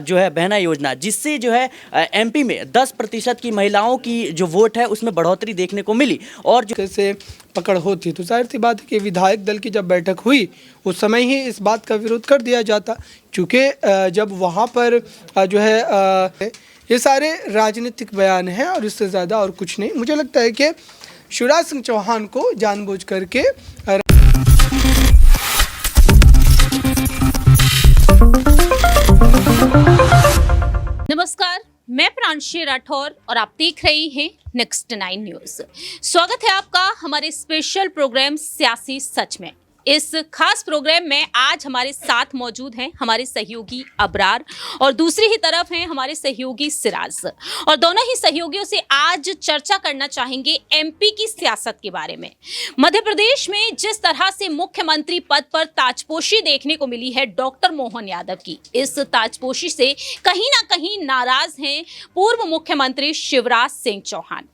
जो है बहना योजना, जिससे जो है एमपी में 10% की महिलाओं की जो वोट है उसमें बढ़ोतरी देखने को मिली। और जो से पकड़ होती तो जाहिर सी बात है कि विधायक दल की जब बैठक हुई उस समय ही इस बात का विरोध कर दिया जाता, क्योंकि जब वहाँ पर जो है ये सारे राजनीतिक बयान हैं और इससे ज़्यादा और कुछ नहीं। मुझे लगता है कि शिवराज सिंह चौहान को जानबूझ करके नमस्कार, मैं प्रांशी राठौर और आप देख रहे हैं नेक्स्ट 9 न्यूज। स्वागत है आपका हमारे स्पेशल प्रोग्राम सियासी सच में। इस खास प्रोग्राम में आज हमारे साथ मौजूद हैं हमारे सहयोगी अबरार और दूसरी ही तरफ हैं हमारे सहयोगी सिराज, और दोनों ही सहयोगियों से आज चर्चा करना चाहेंगे एमपी की सियासत के बारे में। मध्य प्रदेश में जिस तरह से मुख्यमंत्री पद पर ताजपोशी देखने को मिली है डॉक्टर मोहन यादव की, इस ताजपोशी से कहीं ना कहीं नाराज हैं पूर्व मुख्यमंत्री शिवराज सिंह चौहान।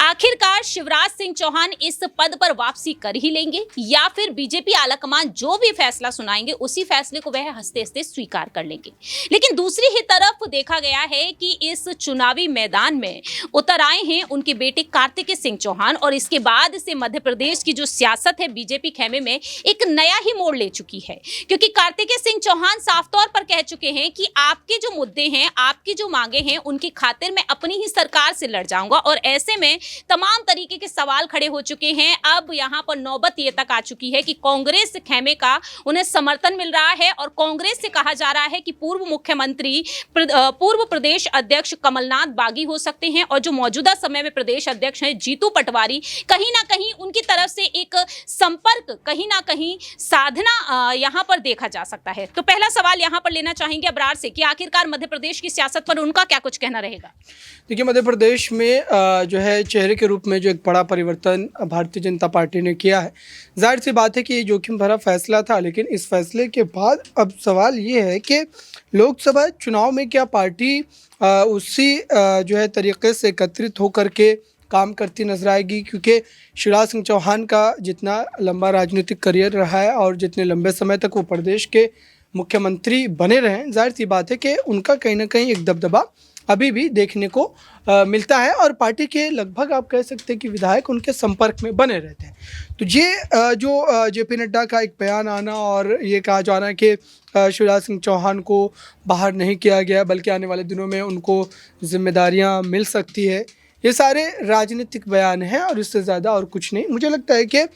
आखिरकार शिवराज सिंह चौहान इस पद पर वापसी कर ही लेंगे या फिर बीजेपी आलाकमान जो भी फैसला सुनाएंगे उसी फैसले को वह हंसते हंसते स्वीकार कर लेंगे। लेकिन दूसरी ही तरफ देखा गया है कि इस चुनावी मैदान में उतर आए हैं उनके बेटे कार्तिकेय सिंह चौहान, और इसके बाद से मध्य प्रदेश की जो सियासत है बीजेपी खेमे में एक नया ही मोड़ ले चुकी है, क्योंकि कार्तिकेय सिंह चौहान साफ तौर पर कह चुके हैं कि आपके जो मुद्दे हैं, आपकी जो मांगे हैं, उनकी खातिर मैं अपनी ही सरकार से लड़ जाऊंगा। और ऐसे में तमाम तरीके के सवाल खड़े हो चुके हैं। अब यहां पर नौबत ये तक आ चुकी है कि कांग्रेस खेमे का उन्हें समर्थन मिल रहा है और कांग्रेस से कहा जा रहा है कि पूर्व मुख्यमंत्री पूर्व प्रदेश अध्यक्ष कमलनाथ बागी हो सकते हैं, और जो मौजूदा समय में प्रदेश अध्यक्ष हैं जीतू पटवारी, कहीं ना कहीं उनकी तरफ से एक संपर्क कहीं ना कहीं साधना यहां पर देखा जा सकता है। तो पहला सवाल यहां पर लेना चाहेंगे अबरार से कि आखिरकार मध्य प्रदेश की सियासत पर उनका क्या कुछ कहना रहेगा। देखिए, मध्य प्रदेश में जो है चेहरे के रूप में जो एक बड़ा परिवर्तन भारतीय जनता पार्टी ने किया है। जाहिर सी बात है कि ये जोखिम भरा फैसला था, लेकिन इस फैसले के बाद अब सवाल ये है कि लोकसभा चुनाव में क्या पार्टी उसी जो है तरीके से एकत्रित होकर के काम करती नजर आएगी, क्योंकि शिवराज सिंह चौहान का जितना लंबा राजनीतिक करियर रहा है और जितने लंबे समय तक वो प्रदेश के मुख्यमंत्री बने रहे, जाहिर सी बात है कि उनका कहीं ना कहीं एक दबदबा अभी भी देखने को मिलता है और पार्टी के लगभग आप कह सकते हैं कि विधायक उनके संपर्क में बने रहते हैं। तो ये जो जेपी नड्डा का एक बयान आना और ये कहा जाना कि शिवराज सिंह चौहान को बाहर नहीं किया गया बल्कि आने वाले दिनों में उनको जिम्मेदारियां मिल सकती है, ये सारे राजनीतिक बयान हैं और इससे ज़्यादा और कुछ नहीं। मुझे लगता है कि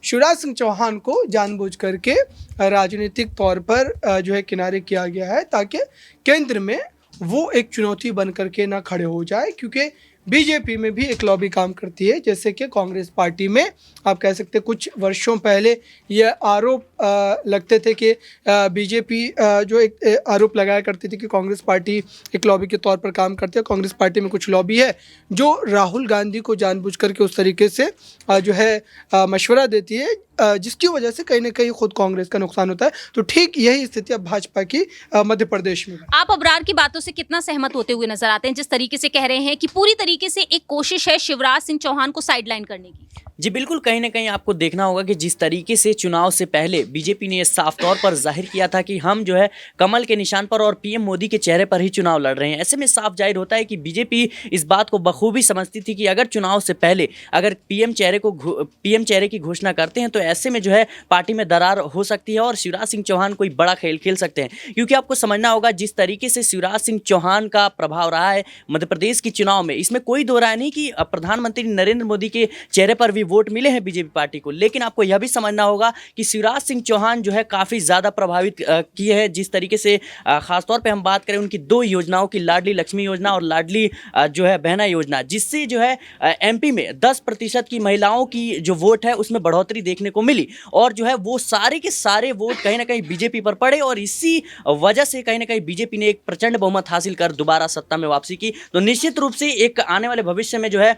शिवराज सिंह चौहान को जानबूझ करके राजनीतिक तौर पर जो है किनारे किया गया है, ताकि केंद्र में वो एक चुनौती बन करके ना खड़े हो जाए, क्योंकि बीजेपी में भी एक लॉबी काम करती है। जैसे कि कांग्रेस पार्टी में आप कह सकते हैं कुछ वर्षों पहले ये आरोप लगते थे कि बीजेपी जो एक आरोप लगाया करती थी कि कांग्रेस पार्टी एक लॉबी के तौर पर काम करती है। कांग्रेस पार्टी में कुछ लॉबी है जो राहुल गांधी को जानबूझ करके उस तरीके से जो है मशवरा देती है, जिसकी वजह से कहीं ना कहीं खुद कांग्रेस का नुकसान होता है। तो ठीक यही स्थिति अब भाजपा की मध्य प्रदेश में। आप अबरार की बातों से कितना सहमत होते हुए नजर आते हैं, जिस तरीके से कह रहे हैं कि पूरी तरीके से एक कोशिश है शिवराज सिंह चौहान को साइडलाइन करने की? जी बिल्कुल, कहीं ना कहीं आपको देखना होगा कि जिस तरीके से चुनाव से पहले बीजेपी ने साफ तौर पर जाहिर किया था कि हम जो है कमल के निशान पर और पीएम मोदी के चेहरे पर ही चुनाव लड़ रहे हैं, ऐसे में साफ जाहिर होता है कि बीजेपी इस बात को बखूबी समझती थी कि अगर चुनाव से पहले अगर पीएम चेहरे की घोषणा करते हैं तो ऐसे में जो है पार्टी में दरार हो सकती है और शिवराज सिंह चौहान कोई बड़ा खेल खेल सकते हैं। क्योंकि आपको समझना होगा जिस तरीके से शिवराज सिंह चौहान का प्रभाव रहा है मध्य प्रदेश के चुनाव में, इसमें कोई दो राय नहीं कि प्रधानमंत्री नरेंद्र मोदी के चेहरे पर भी वोट मिले हैं बीजेपी पार्टी को। लेकिन आपको यह भी समझना होगा कि शिवराज सिंह चौहान जो है काफ़ी ज़्यादा प्रभावित किए हैं, जिस तरीके से खासतौर पे हम बात करें उनकी दो योजनाओं की, लाडली लक्ष्मी योजना और लाडली जो है बहना योजना, जिससे जो है एमपी में 10% की महिलाओं की जो वोट है उसमें बढ़ोतरी देखने को मिली और जो है वो सारे के सारे वोट कहीं ना कहीं बीजेपी पर पड़े और इसी वजह से कहीं ना कहीं बीजेपी ने एक प्रचंड बहुमत हासिल कर दोबारा सत्ता में वापसी की। तो निश्चित रूप से एक आने वाले भविष्य में जो है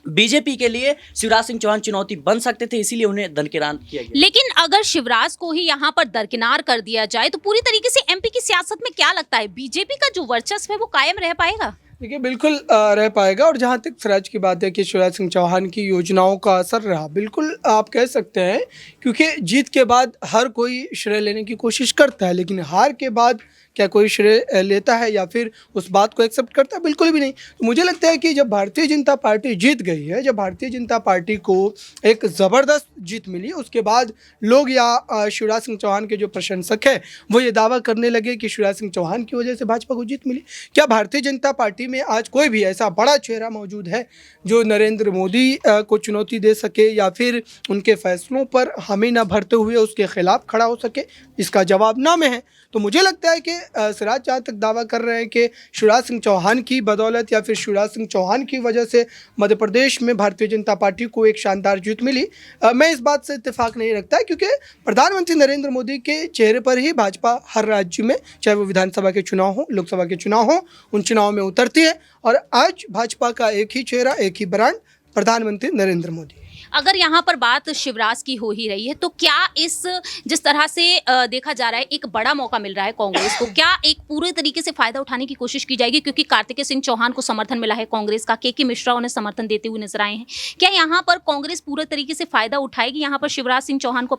बीजेपी के लिए शिवराज सिंह चौहान चुनौती बन सकते थे, इसीलिए उन्हें दरकिनार किया गया। लेकिन अगर शिवराज को ही यहाँ पर दरकिनार कर दिया जाए तो पूरी तरीके से एमपी की सियासत में क्या लगता है बीजेपी का जो वर्चस्व है वो कायम रह पाएगा? देखिए, बिल्कुल रह पाएगा। और जहाँ तक स्वराज की बात है कि शिवराज सिंह चौहान की योजनाओं का असर रहा, बिल्कुल आप कह सकते हैं, क्योंकि जीत के बाद हर कोई श्रेय लेने की कोशिश करता है, लेकिन हार के बाद क्या कोई श्रेय लेता है या फिर उस बात को एक्सेप्ट करता है? बिल्कुल भी नहीं। तो मुझे लगता है कि जब भारतीय जनता पार्टी जीत गई है, जब भारतीय जनता पार्टी को एक ज़बरदस्त जीत मिली, उसके बाद लोग या शिवराज सिंह चौहान के जो प्रशंसक हैं वो ये दावा करने लगे कि शिवराज सिंह चौहान की वजह से भाजपा को जीत मिली। क्या भारतीय जनता पार्टी में आज कोई भी ऐसा बड़ा चेहरा मौजूद है जो नरेंद्र मोदी को चुनौती दे सके या फिर उनके फैसलों पर हामी न भरते हुए उसके खिलाफ खड़ा हो सके? इसका जवाब ना में है। तो मुझे लगता है कि सिराज जहाँ तक दावा कर रहे हैं कि शिवराज सिंह चौहान की बदौलत या फिर शिवराज सिंह चौहान की वजह से मध्य प्रदेश में भारतीय जनता पार्टी को एक शानदार जीत मिली, मैं इस बात से इत्तेफाक नहीं रखता है, क्योंकि प्रधानमंत्री नरेंद्र मोदी के चेहरे पर ही भाजपा हर राज्य में, चाहे वो विधानसभा के चुनाव हो, लोकसभा के चुनाव हो, उन चुनाव में उतरती है। और आज भाजपा का एक ही चेहरा, एक ही ब्रांड, प्रधानमंत्री नरेंद्र मोदी। अगर यहाँ पर बात शिवराज की हो ही रही है तो क्या जिस तरह से देखा जा रहा है एक बड़ा मौका मिल रहा है कांग्रेस को, क्या एक पूरे तरीके से फायदा उठाने की कोशिश की जाएगी? क्योंकि कार्तिकेय सिंह चौहान को समर्थन मिला है कांग्रेस का, के मिश्रा उन्हें समर्थन देते हुए नजर आए हैं। क्या यहाँ पर कांग्रेस पूरे तरीके से फायदा उठाएगी, यहाँ पर शिवराज सिंह चौहान को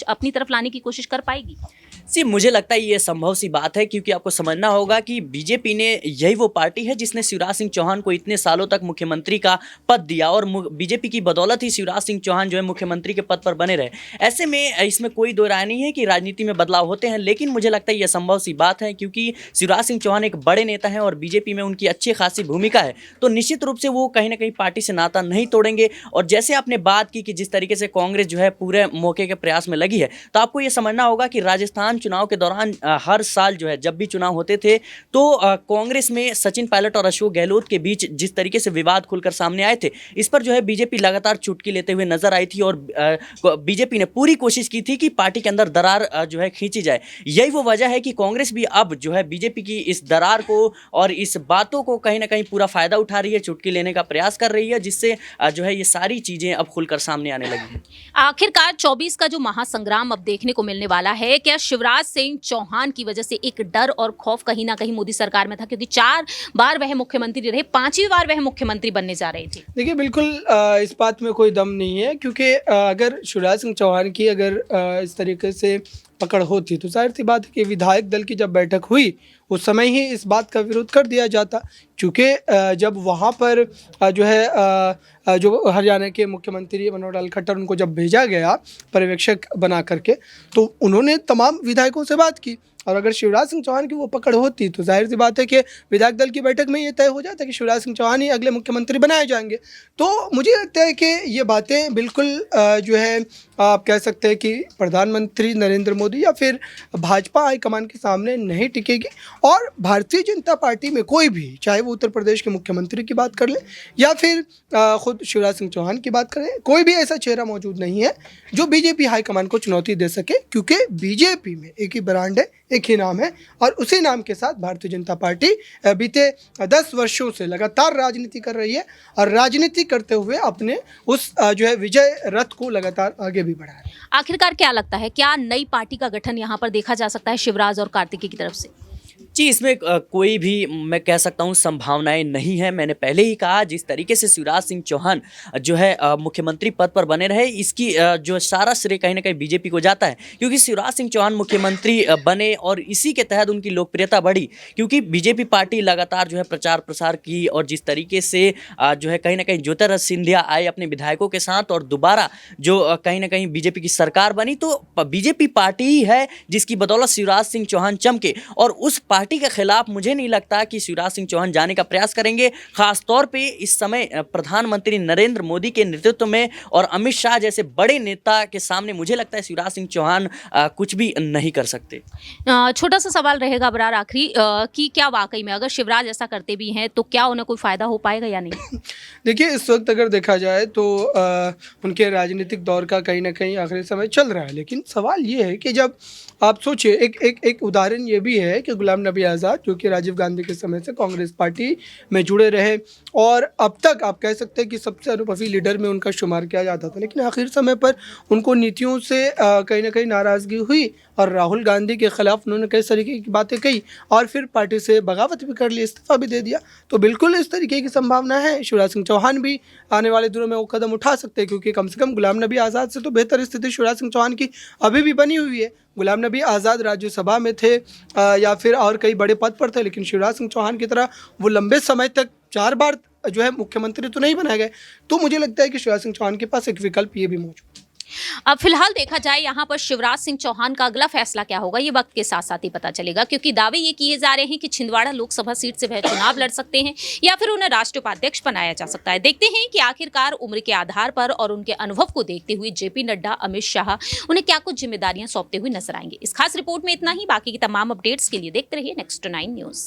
अपनी तरफ लाने की कोशिश कर पाएगी? जी, मुझे लगता है ये संभव सी बात है, क्योंकि आपको समझना होगा कि बीजेपी ने, यही वो पार्टी है जिसने शिवराज सिंह चौहान को इतने सालों तक मुख्यमंत्री का पद दिया और बीजेपी की बदौलत ही शिवराज सिंह चौहान जो है मुख्यमंत्री के पद पर बने रहे। ऐसे में इसमें कोई दो राय नहीं है कि राजनीति में बदलाव होते हैं, लेकिन मुझे लगता है यह संभव सी बात है, क्योंकि शिवराज सिंह चौहान एक बड़े नेता हैं और बीजेपी में उनकी अच्छी खासी भूमिका है, तो निश्चित रूप से वो कहीं ना कहीं पार्टी से नाता नहीं तोड़ेंगे। और जैसे आपने बात की कि जिस तरीके से कांग्रेस जो है पूरे मौके के प्रयास में लगी है, तो आपको ये समझना होगा कि राजस्थान चुनाव के दौरान हर साल जो है जब भी चुनाव होते थे तो कांग्रेस में सचिन पायलट और अशोक गहलोत के बीच जिस तरीके से विवाद खुलकर सामने आए थे, इस पर जो है बीजेपी लगातार चुटकी लेते हुए नजर आई थी और बीजेपी ने पूरी कोशिश की थी कि पार्टी के अंदर दरार जो है खींची जाए। यही वो वजह है कि कांग्रेस भी अब जो है बीजेपी की इस दरार को और इस बातों को कहीं ना कहीं पूरा फायदा उठा रही है, चुटकी लेने का प्रयास कर रही है, जिससे जो है ये सारी चीजें अब खुलकर सामने आने लगी हैं। आखिरकार 24 का जो महासंग्राम अब देखने को मिलने वाला है, क्या शिवराज सिंह चौहान की वजह से एक डर और खौफ कहीं ना कहीं मोदी सरकार में था? क्योंकि 4 बार वह मुख्यमंत्री रहे, 5वीं बार वह मुख्यमंत्री बनने जा रहे थे। देखिए, बिल्कुल इस बात में कोई दम नहीं है, क्योंकि अगर शिवराज सिंह चौहान की इस तरीके से पकड़ होती तो जाहिर सी बात है कि विधायक दल की जब बैठक हुई उस समय ही इस बात का विरोध कर दिया जाता, क्योंकि जब वहाँ पर जो है जो हरियाणा के मुख्यमंत्री मनोहर लाल खट्टर, उनको जब भेजा गया पर्यवेक्षक बना करके, तो उन्होंने तमाम विधायकों से बात की। और अगर शिवराज सिंह चौहान की वो पकड़ होती तो जाहिर सी बात है कि विधायक दल की बैठक में ये तय हो जाता कि शिवराज सिंह चौहान ही अगले मुख्यमंत्री बनाए जाएंगे। तो मुझे लगता है कि ये बातें बिल्कुल जो है आप कह सकते हैं कि प्रधानमंत्री नरेंद्र मोदी या फिर भाजपा हाईकमान के सामने नहीं टिकेगी। और भारतीय जनता पार्टी में कोई भी, चाहे वो उत्तर प्रदेश के मुख्यमंत्री की बात कर ले या फिर खुद शिवराज सिंह चौहान की बात करें, कोई भी ऐसा चेहरा मौजूद नहीं है जो बीजेपी हाईकमान को चुनौती दे सके, क्योंकि बीजेपी में एक ही ब्रांड है, एक ही नाम है, और उसी नाम के साथ भारतीय जनता पार्टी बीते 10 वर्षों से लगातार राजनीति कर रही है और राजनीति करते हुए अपने उस जो है विजय रथ को लगातार आगे भी बढ़ा है। आखिरकार क्या लगता है, क्या नई पार्टी का गठन यहाँ पर देखा जा सकता है शिवराज और कार्तिकेय की तरफ से? जी, इसमें कोई भी मैं कह सकता हूँ संभावनाएं नहीं है। मैंने पहले ही कहा, जिस तरीके से शिवराज सिंह चौहान जो है मुख्यमंत्री पद पर बने रहे, इसकी जो सारा श्रेय कहीं ना कहीं बीजेपी को जाता है, क्योंकि शिवराज सिंह चौहान मुख्यमंत्री बने और इसी के तहत उनकी लोकप्रियता बढ़ी, क्योंकि बीजेपी पार्टी लगातार जो है प्रचार प्रसार की और जिस तरीके से जो है कहीं ना कहीं ज्योतिरादित्य सिंधिया आए अपने विधायकों के साथ और दोबारा जो कहीं ना कहीं बीजेपी की सरकार बनी, तो बीजेपी पार्टी ही है जिसकी बदौलत शिवराज सिंह चौहान चमके। और उस पार्टी के खिलाफ मुझे नहीं लगता कि शिवराज सिंह चौहान जाने का प्रयास करेंगे, खास तौर पे इस समय प्रधानमंत्री नरेंद्र मोदी के नेतृत्व में और अमित शाह जैसे बड़े नेता के सामने मुझे लगता है शिवराज सिंह चौहान कुछ भी नहीं कर सकते। छोटा सा सवाल रहेगा अबरार आखिरी, कि क्या वाकई में अगर शिवराज ऐसा करते भी हैं तो क्या उन्हें कोई फायदा हो पाएगा या नहीं? देखिए, इस वक्त अगर देखा जाए तो उनके राजनीतिक दौर का कहीं ना कहीं आखिरी समय चल रहा है, लेकिन सवाल ये है कि जब आप सोचिए, एक उदाहरण ये भी है कि गुलाम नबी आज़ाद, जो कि राजीव गांधी के समय से कांग्रेस पार्टी में जुड़े रहे और अब तक आप कह सकते हैं कि सबसे अनुभवी लीडर में उनका शुमार किया जाता था, लेकिन आखिर समय पर उनको नीतियों से कहीं ना कहीं नाराज़गी हुई और राहुल गांधी के खिलाफ उन्होंने कई तरीके की बातें कही और फिर पार्टी से बगावत भी कर ली, इस्तीफा भी दे दिया। तो बिल्कुल इस तरीके की संभावना है। शिवराज सिंह चौहान भी आने वाले दिनों में वो कदम उठा सकते हैं, क्योंकि कम से कम गुलाम नबी आज़ाद से तो बेहतर स्थिति शिवराज सिंह चौहान की अभी भी बनी हुई है। गुलाम नबी आज़ाद राज्यसभा में थे या फिर और कई बड़े पद पर थे, लेकिन शिवराज सिंह चौहान की तरह वो लंबे समय तक 4 बार जो है मुख्यमंत्री तो नहीं बनाए गए। तो मुझे लगता है कि शिवराज सिंह चौहान के पास एक विकल्प ये भी मौजूद है। अब फिलहाल देखा जाए यहाँ पर शिवराज सिंह चौहान का अगला फैसला क्या होगा, ये वक्त के साथ साथ ही पता चलेगा, क्योंकि दावे ये किए जा रहे हैं कि छिंदवाड़ा लोकसभा सीट से वह चुनाव लड़ सकते हैं या फिर उन्हें राष्ट्रीय उपाध्यक्ष बनाया जा सकता है। देखते हैं कि आखिरकार उम्र के आधार पर और उनके अनुभव को देखते हुए जेपी नड्डा, अमित शाह उन्हें क्या कुछ जिम्मेदारियां सौंपते हुए नजर आएंगे। इस खास रिपोर्ट में इतना ही। बाकी की तमाम अपडेट्स के लिए देखते रहिए नेक्स्ट 9 न्यूज।